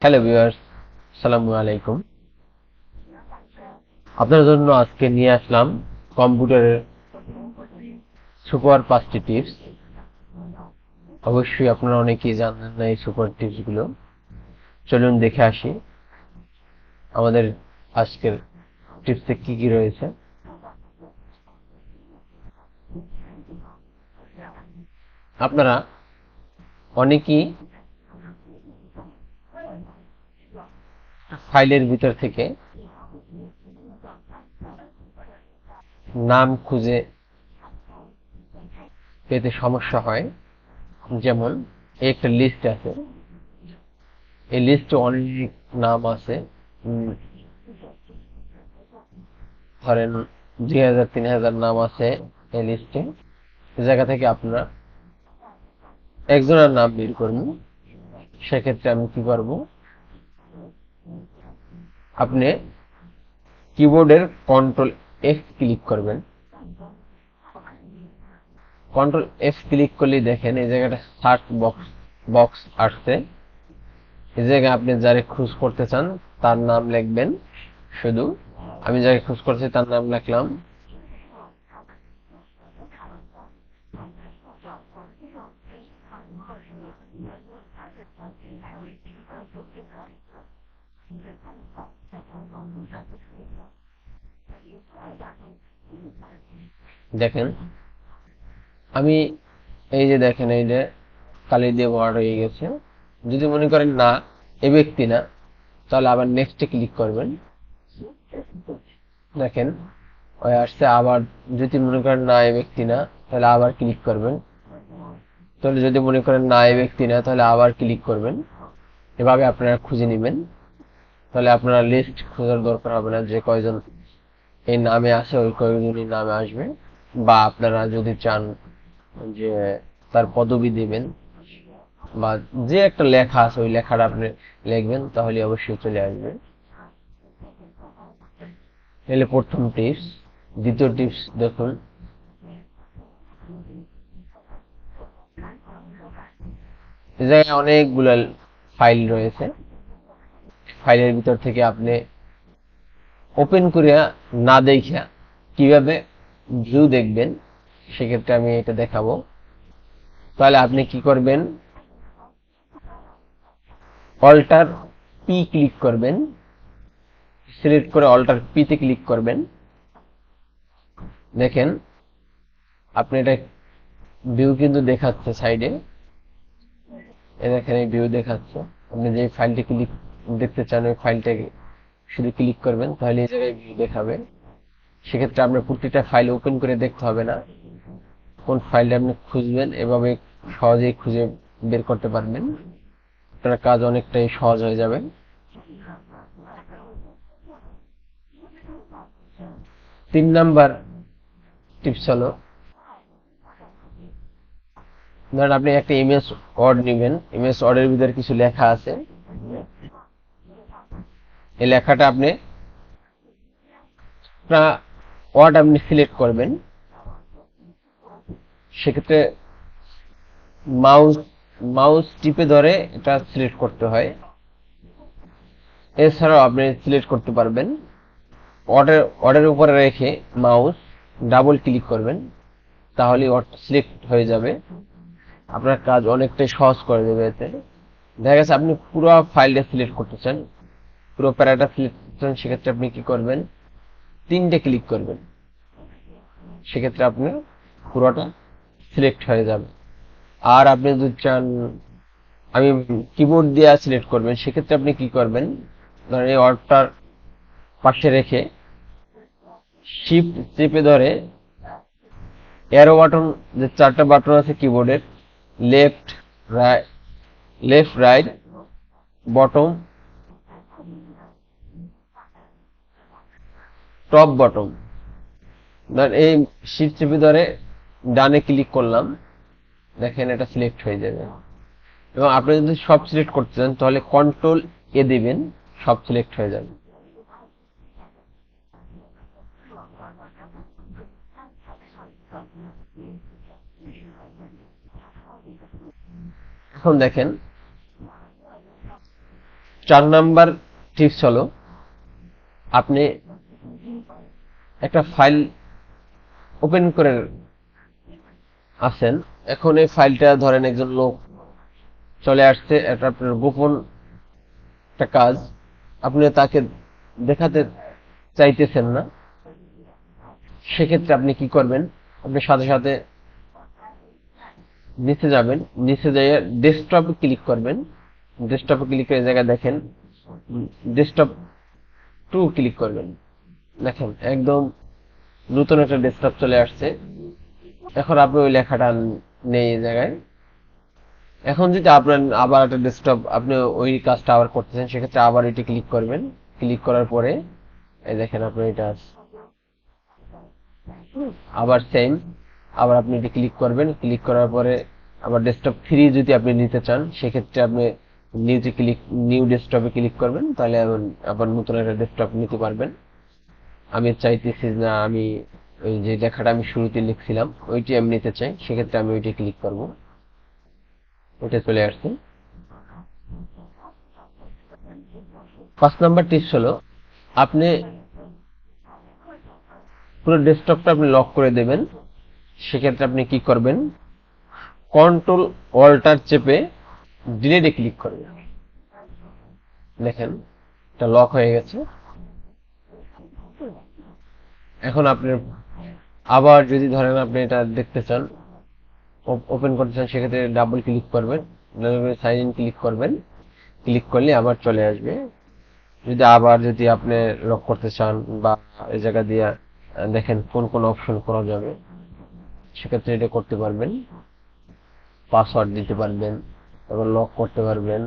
Hello viewers, আসসালামু আলাইকুম। আপনার জন্য আজকে নিয়ে আসলাম কম্পিউটারের সুপার 5টি টিপস। অবশ্যই আপনারা অনেকেই জানেন না এই সুপার টিপস গুলো। চলুন দেখে আসি আমাদের আজকের টিপসে কি কি রয়েছে। আপনারা অনেকেই ফাইলের ভিতর থেকে নাম খুঁজে পেতে সমস্যা হয়। যেমন একটা লিস্ট আছে, এই লিস্টে অনেক নাম আছে। ধরেন 2000 3000 নাম আছে এই লিস্টে। এই জায়গা থেকে আপনারা একজনের নাম বের করুন। সেক্ষেত্রে আমি কি করব, আপনি কিবোর্ডের কন্ট্রোল F ক্লিক করবেন। কন্ট্রোল F ক্লিক করলেই দেখেন এই জায়গাটা সার্চ বক্স আসছে। এই জায়গায় আপনি যারে খোঁজ করতে চান তার নাম লিখবেন। শুধু আমি যাকে খোঁজ করছি তার নাম লিখলাম। দেখেন আমি এই যে দেখেন এই যে কালি দিয়ে বড় হয়ে গেছে। যদি মনে করেন না এই ব্যক্তি না, তাহলে আবার নেক্সটে ক্লিক করবেন। দেখেন ওই আসছে। আবার যদি মনে করেন না এই ব্যক্তি না, তাহলে আবার ক্লিক করবেন। তাহলে যদি মনে করেন না এই ব্যক্তি না, তাহলে আবার ক্লিক করবেন। এভাবে আপনারা খুঁজে নেবেন। তাহলে আপনারা লিস্ট খোঁজার দরকার হবে না যে কয়জন এই নামে আসে ওই কয়জনই নামে আসবে। বা আপনারা যদি চান যে তার পদবি দিবেন বা যে একটা লেখা আছে ওই লেখাটা আপনি লিখবেন, তাহলে অবশ্যই চলে আসবে। এলে প্রথম টিপস। দ্বিতীয় টিপস দেখুন, এই জায়গায় অনেকগুলো ফাইল রয়েছে। ফাইলের ভিতর থেকে আপনি ওপেন করে না দেখা কিভাবে ভিউ দেখবেন, সেক্ষেত্রে আমি এটা দেখাবো। তাহলে আপনি কি করবেন, অল্টার পি ক্লিক করবেন। সিলেক্ট করে অল্টার পি তে ক্লিক করবেন। দেখেন আপনি এটা ভিউ কিন্তু দেখাচ্ছে সাইডে। দেখেন এই ভিউ দেখাচ্ছে। আপনি যে ফাইলটি ক্লিক দেখতে চান ওই ফাইলটাকে শুধু ক্লিক করবেন, তাহলে এই জায়গায় ভিউ দেখাবে। সেক্ষেত্রে আপনার প্রতিটা ফাইল ওপেন করে দেখতে হবে না। কোন ফাইলটা আপনি খুঁজবেন এভাবে সহজেই খুঁজে বের করতে পারবেন। আপনার কাজ অনেকটাই সহজ হয়ে যাবে। 3 নাম্বার টিপস হলো, ধরেন আপনি একটা ইমেজ ওয়ার্ড নেবেন। ইমেজ ওয়ার্ডের ভিতরে কিছু লেখা আছে। এই লেখাটা আপনি ওয়ার্ড আপনি সিলেক্ট করবেন। সেক্ষেত্রে মাউস মাউস টিপে ধরে এটা সিলেক্ট করতে হয়। এছাড়াও আপনি সিলেক্ট করতে পারবেন ওয়ার্ডের উপরে রেখে মাউস ডাবল ক্লিক করবেন, তাহলে ওয়ার্ড সিলেক্ট হয়ে যাবে। আপনার কাজ অনেকটাই সহজ করে দেবে এতে। দেখা গেছে আপনি পুরো ফাইলটা সিলেক্ট করতে চান, পুরো প্যারাটা সিলেক্ট করতে চান, সেক্ষেত্রে আপনি কি করবেন, 3টে ক্লিক করবেন। সেক্ষেত্রে আপনার পুরোটা সিলেক্ট হয়ে যাবে। আর আপনি যদি চান আমি কিবোর্ড দিয়ে সিলেক্ট করবেন, সেক্ষেত্রে আপনি কি করবেন, ধরেন এই ওয়ার্ডটার পাশে রেখে শিফট চেপে ধরে অ্যারো বাটন, যে 4টা বাটন আছে কিবোর্ডের, left right, left right bottom top bottom, ধরেন এই শিফট চেপে ধরে ডানে ক্লিক করলাম। দেখেন এটা সিলেক্ট হয়ে যাবে। এবং আপনি যদি সব সিলেক্ট করতে চান তাহলে কন্ট্রোল A দিবেন, সব সিলেক্ট হয়ে যাবে। এখন দেখেন 4 নাম্বার টিপস হলো আপনি একটা ফাইল ওপেন করে আছেন, এখন এই ফাইলটা ধরেন একজন লোক চলে আসছে, এটা আপনার গোপন একটা কাজ, আপনি তাকে দেখাতে চাইতেছেন না, সেক্ষেত্রে আপনি কি করবেন, আপনি সাথে সাথে নিচে যাবেন, নিচে যাইয়ে ডেস্কটপে ক্লিক করবেন, ডেস্কটপে ক্লিক করে জায়গায় দেখেন ডেস্কটপ 2 ক্লিক করবেন, দেখেন একদম নতুন একটা ডেস্কটপ চলে আসছে। এখন আপনি ওই লেখাটা নেই এই জায়গায়। এখন যদি আপনার আবার একটা ডেস্কটপ, আপনি ওই কাজটা আবার করতেছেন, সেক্ষেত্রে আবার এটি ক্লিক করবেন, ক্লিক করার পরে এই দেখেন আপনার এটা আবার সেম, আবার আপনি এটি ক্লিক করবেন, ক্লিক করার পরে আবার ডেস্কটপ 3 যদি আপনি নিতে চান, সেক্ষেত্রে আপনি নিউ ডেস্কটপে ক্লিক করবেন, তাহলে আবার নতুন একটা ডেস্কটপ নিতে পারবেন। আমি চাইতেছি না, আমি ওই যে লেখাটা আমি শুরুতে লিখছিলাম ওইটি আমি নিতে চাই, সেক্ষেত্রে আমি ওইটি ক্লিক করব, ওইটা চলে আসছে। 5 নাম্বার টিপস হলো আপনি পুরো ডেস্কটপটা আপনি লক করে দেবেন, সেক্ষেত্রে আপনি কি করবেন, কন্ট্রোল অল্টার চেপে ডিলিটে ক্লিক করবেন, দেখেন এটা লক হয়ে গেছে। এখন আপনার আবার যদি ধরেন আপনি এটা দেখতে চান, ওপেন করতে চান, সেক্ষেত্রে ডাবল ক্লিক করবেন, সাইন ইন ক্লিক করবেন, ক্লিক করলে আবার চলে আসবে। যদি আপনি লক করতে চান বা এই জায়গা দিয়ে দেখেন কোন কোন অপশন করা যাবে, সেক্ষেত্রে এটা করতে পারবেন, পাসওয়ার্ড দিতে পারবেন, তারপর লক করতে পারবেন,